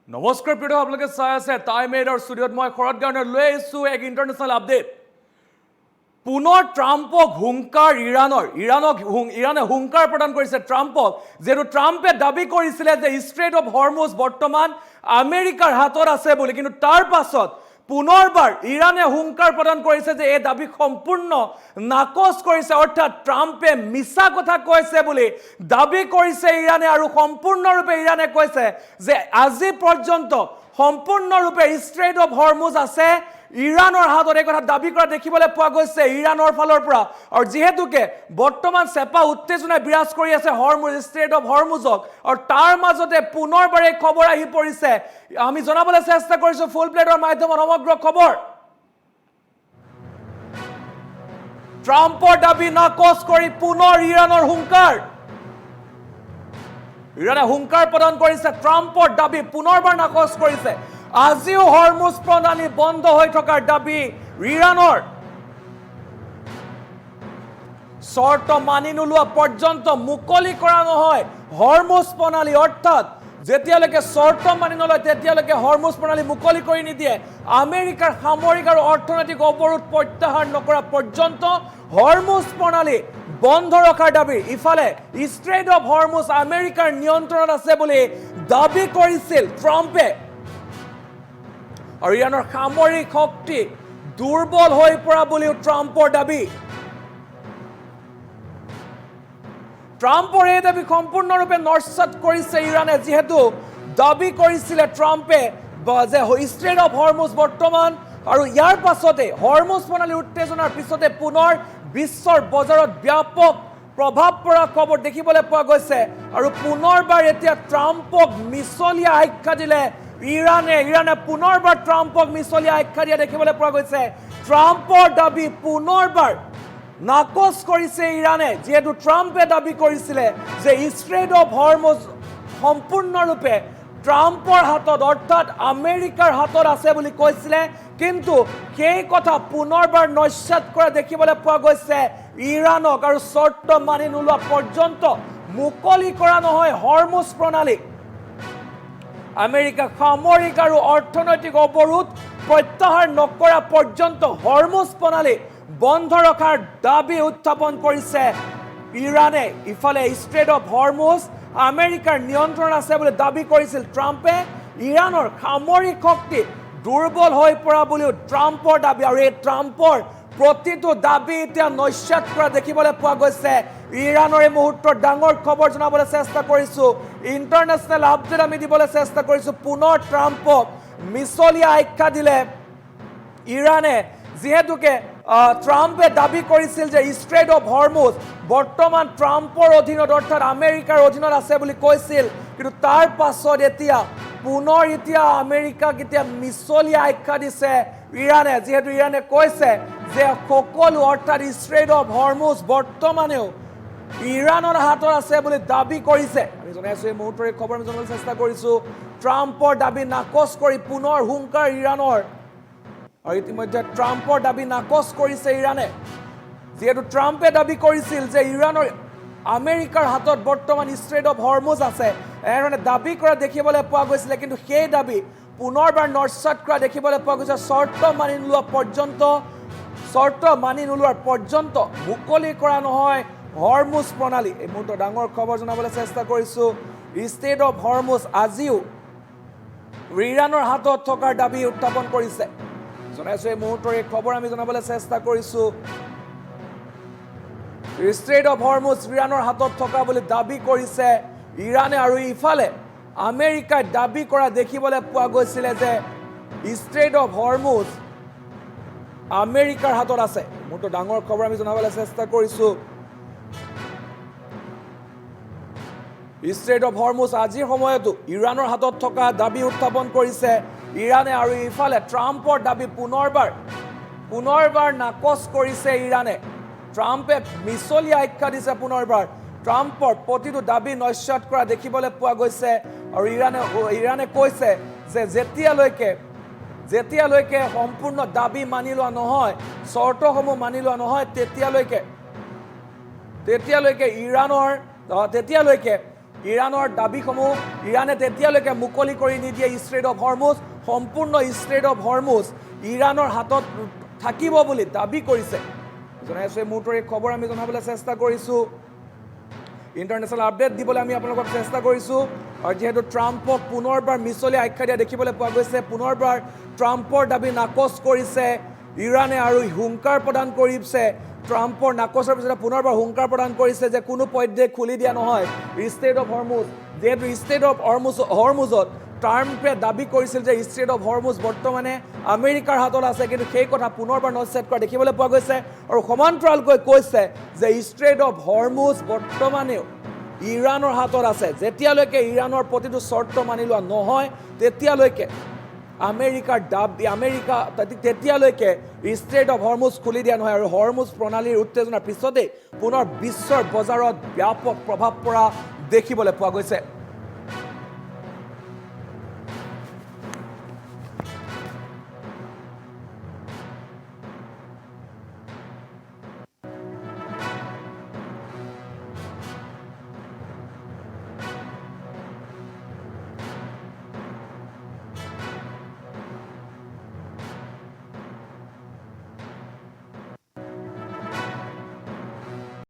নমস্কাৰ প্ৰিয় আপোনালোকে চাই আছে টাইম এইডৰ ষ্টুডিঅ'ত মই শৰৎ গাৰ্ণৰ লৈ আহিছোঁ এক ইণ্টাৰনেশ্যনেল আপডেট পুনৰ ট্ৰাম্পক হুংকাৰ ইৰাণে হুংকাৰ প্ৰদান কৰিছে ট্ৰাম্পক যেটো ট্ৰাম্পে দাবী কৰিছিলে যে ষ্ট্ৰেইট অফ হৰমুজ বৰ্তমান আমেৰিকাৰ হাতত আছে বুলি কিন্তু তাৰ পাছত পুনৰবাৰ ইৰাণে হুংকাৰ প্ৰদান কৰিছে যে এই দাবী সম্পূৰ্ণ নাকচ কৰিছে অৰ্থাৎ ট্ৰাম্পে মিছা কথা কৈছে বুলি দাবী কৰিছে ইৰাণে আৰু সম্পূৰ্ণৰূপে ইৰাণে কৈছে যে আজি পৰ্যন্ত সম্পূৰ্ণৰূপে ষ্ট্ৰেইট অফ হৰমুজ আছে ইৰাণৰ হাতত এই কথা দাবী কৰা দেখিবলৈ পোৱা গৈছে ইৰাণৰ ফালৰ পৰা আৰু যেহেতুকে বৰ্তমান চেপা উত্তেজনা বিৰাজ কৰি আছে হৰমুজ ষ্ট্ৰেইট অফ হৰমুজক আৰু তাৰ মাজতে পুনৰবাৰ এই খবৰ আহি পৰিছে আমি জনাবলৈ চেষ্টা কৰিছো ফুল প্লেটৰ মাধ্যমত সমগ্ৰ খবৰ ট্ৰাম্পৰ দাবী নাকচ কৰি পুনৰ ইৰাণৰ হুংকাৰ ইৰাণে হুংকাৰ প্ৰদান কৰিছে ট্ৰাম্পৰ দাবী পুনৰবাৰ নাকচ কৰিছে আজিও হৰমুজ প্ৰণালী বন্ধ হৈ থকাৰ দাবী ইৰাণৰ চৰ্ত মানি নোলোৱা পৰ্যন্ত মুকলি কৰা নহয় হৰমুজ প্ৰণালী অৰ্থাৎ যেতিয়ালৈকে চৰ্ত মানি নলয় তেতিয়ালৈকে হৰমুজ প্ৰণালী মুকলি কৰি নিদিয়ে আমেৰিকাৰ সামৰিক আৰু অৰ্থনৈতিক অৱৰোধ প্ৰত্যাহাৰ নকৰা পৰ্যন্ত হৰমুজ প্ৰণালী বন্ধ ৰখাৰ দাবী ইফালে ষ্ট্ৰেইট অফ হৰমুজ আমেৰিকাৰ নিয়ন্ত্ৰণত আছে বুলি দাবী কৰিছিল ট্ৰাম্পে আৰু ইৰাণৰ সামৰিক শক্তি দুৰ্বল হৈ পৰা বুলিও ট্ৰাম্পৰ দাবী ট্ৰাম্পৰ এই দাবী সম্পূৰ্ণৰূপে নস্যাৎ কৰিছে ইৰাণে যেহেতু দাবী কৰিছিলে ট্ৰাম্পে যে ষ্ট্ৰেইট অফ হৰমুজ বৰ্তমান আৰু ইয়াৰ পাছতে হৰমুজ প্ৰণালীৰ উত্তেজনাৰ পিছতে পুনৰ বিশ্বৰ বজাৰত ব্যাপক প্ৰভাৱ পৰা খবৰ দেখিবলৈ পোৱা গৈছে আৰু পুনৰবাৰ এতিয়া ট্ৰাম্পক মিছলীয়া আখ্যা দিলে ইৰাণে পুনৰবাৰ ট্ৰাম্পক মিছলীয়া আখ্যা দিয়া দেখিবলৈ পোৱা গৈছে ট্ৰাম্পৰ দাবী পুনৰবাৰ নাকচ কৰিছে ইৰাণে যেহেতু ট্ৰাম্পে দাবী কৰিছিলে যে ষ্ট্ৰেইট অফ হৰমুজ সম্পূৰ্ণৰূপে ট্ৰাম্পৰ হাতত অৰ্থাৎ আমেৰিকাৰ হাতত আছে বুলি কৈছিলে কিন্তু সেই কথা পুনৰবাৰ নস্যাৎ কৰা দেখিবলৈ পোৱা গৈছে ইৰাণক আৰু চৰ্ত মানি নোলোৱা পৰ্যন্ত মুকলি কৰা নহয় হৰমুজ প্ৰণালী আমেৰিকা সামৰিক আৰু অৰ্থনৈতিক অৱৰোধ প্ৰত্যাহাৰ নকৰা পৰ্যন্ত হৰমুজ প্ৰণালী বন্ধ ৰখাৰ দাবী উত্থাপন কৰিছে ইৰাণে ইফালে ষ্ট্ৰেইট অফ হৰমুজ আমেৰিকাৰ নিয়ন্ত্ৰণ আছে বুলি দাবী কৰিছিল ট্ৰাম্পে ইৰাণৰ সামৰিক শক্তি দুৰ্বল হৈ পৰা বুলিও ট্ৰাম্পৰ দাবী আৰু এই ট্ৰাম্পৰ প্ৰতিটো দাবী এতিয়া নস্যাৎ কৰা দেখিবলৈ পোৱা গৈছে ইৰাণৰ এই মুহূৰ্তৰ ডাঙৰ খবৰ জনাবলৈ চেষ্টা কৰিছো ইণ্টাৰনেশ্যনেল আপডেট আমি দিবলৈ চেষ্টা কৰিছো পুনৰ ট্ৰাম্পক মিছলীয়া আখ্যা দিলে ইৰাণে যেহেতুকে ট্ৰাম্পে দাবী কৰিছিল যে ষ্ট্ৰেইট অফ হৰমুজ বৰ্তমান ট্ৰাম্পৰ অধীনত অৰ্থাৎ আমেৰিকাৰ অধীনত আছে বুলি কৈছিল কিন্তু তাৰ পাছত এতিয়া পুনৰ আমেৰিকাক এতিয়া মিছলীয়া আখ্যা দিছে ইৰাণে যেহেতু ইৰাণে কৈছে যে সকলো অৰ্থাৎ ষ্ট্ৰেইট অফ হৰমুজ বৰ্তমানেও ইৰাণৰ হাতত আছে বুলি দাবী কৰিছে আমি জনাইছো এই মুহূৰ্তৰ এই খবৰ আমি জনাবলৈ চেষ্টা কৰিছো ট্ৰাম্পৰ দাবী নাকচ কৰি পুনৰ হুংকাৰ ইৰাণৰ আৰু ইতিমধ্যে ট্ৰাম্পৰ দাবী নাকচ কৰিছে ইৰাণে যেহেতু ট্ৰাম্পে দাবী কৰিছিল যে ইৰাণৰ আমেৰিকাৰ হাতত বৰ্তমান ষ্ট্ৰেইট অফ হৰমুজ আছে এনেধৰণে দাবী কৰা দেখিবলৈ পোৱা গৈছিলে কিন্তু সেই দাবী পুনৰবাৰ নস্যাৎ কৰা দেখিবলৈ পোৱা গৈছে চৰ্ত মানি নোলোৱাৰ পৰ্যন্ত মুকলি কৰা নহয় হৰমুজ প্ৰণালী এই মুহূৰ্তৰ ডাঙৰ খবৰ জনাবলৈ চেষ্টা কৰিছো ষ্ট্ৰেইট অফ হৰমুজ আজিও ইৰাণৰ হাতত থকাৰ দাবী উত্থাপন কৰিছে জনাইছো এই মুহূৰ্তৰ এই খবৰ আমি জনাবলৈ চেষ্টা কৰিছো ষ্ট্ৰেইট অফ হৰমুজ ইৰাণৰ হাতত থকা বুলি দাবী কৰিছে ইৰাণে আৰু ইফালে আমেৰিকাই দাবী কৰা দেখিবলৈ পোৱা গৈছিলে যে ষ্ট্ৰেইট অফ হৰমুজ আমেৰিকাৰ হাতত আছে মোৰটো ডাঙৰ খবৰ আমি জনাবলৈ চেষ্টা কৰিছো ষ্ট্ৰেইট অফ হৰমুজ আজিৰ সময়তো ইৰাণৰ হাতত থকা দাবী উত্থাপন কৰিছে ইৰাণে আৰু ইফালে ট্ৰাম্পৰ দাবী পুনৰবাৰ নাকচ কৰিছে ইৰাণে ট্ৰাম্পে মিছলীয়া আখ্যা দিছে পুনৰবাৰ ট্ৰাম্পৰ প্ৰতিটো দাবী নস্যাৎ কৰা দেখিবলৈ পোৱা গৈছে আৰু ইৰাণে কৈছে যে যেতিয়ালৈকে সম্পূৰ্ণ দাবী মানি লোৱা নহয় চৰ্তসমূহ মানি লোৱা নহয় তেতিয়ালৈকে ইৰাণৰ দাবীসমূহ ইৰাণে তেতিয়ালৈকে মুকলি কৰি নিদিয়ে ষ্ট্ৰেইট অফ হৰমুজ সম্পূৰ্ণ ষ্ট্ৰেইট অফ হৰমুজ ইৰাণৰ হাতত থাকিব বুলি দাবী কৰিছে জনাই আছোঁ এই মুহূৰ্তৰ এই খবৰ আমি জনাবলৈ চেষ্টা কৰিছোঁ ইণ্টাৰনেশ্যনেল আপডেট দিবলৈ আমি আপোনালোকক চেষ্টা কৰিছোঁ আৰু যেহেতু ট্ৰাম্পক পুনৰবাৰ মিছলীয়া আখ্যা দিয়া দেখিবলৈ পোৱা গৈছে পুনৰবাৰ ট্ৰাম্পৰ দাবী নাকচ কৰিছে ইৰাণে আৰু হুংকাৰ প্ৰদান কৰিছে ট্ৰাম্পৰ নাকচৰ পিছতে পুনৰবাৰ হুংকাৰ প্ৰদান কৰিছে যে কোনো পধ্যে খুলি দিয়া নহয় ষ্ট্ৰেইট অফ হৰমুজ যিহেতু ষ্ট্ৰেইট অফ হৰমুজত ট্ৰাম্পে দাবী কৰিছিল যে ষ্ট্ৰেইট অফ হৰমুজ বৰ্তমানে আমেৰিকাৰ হাতত আছে কিন্তু সেই কথা পুনৰবাৰ নচেট কৰা দেখিবলৈ পোৱা গৈছে আৰু সমান্তৰালকৈ কৈছে যে ষ্ট্ৰেইট অফ হৰমুজ বৰ্তমানেও ইৰাণৰ হাতত আছে যেতিয়ালৈকে ইৰাণৰ প্ৰতিটো চৰ্ত মানি লোৱা নহয় তেতিয়ালৈকে আমেৰিকাৰ তেতিয়ালৈকে ষ্ট্ৰেইট অফ হৰমুজ খুলি দিয়া নহয় আৰু হৰমুজ প্ৰণালীৰ উত্তেজনাৰ পিছতেই পুনৰ বিশ্বৰ বজাৰত ব্যাপক প্ৰভাৱ পৰা দেখিবলৈ পোৱা গৈছে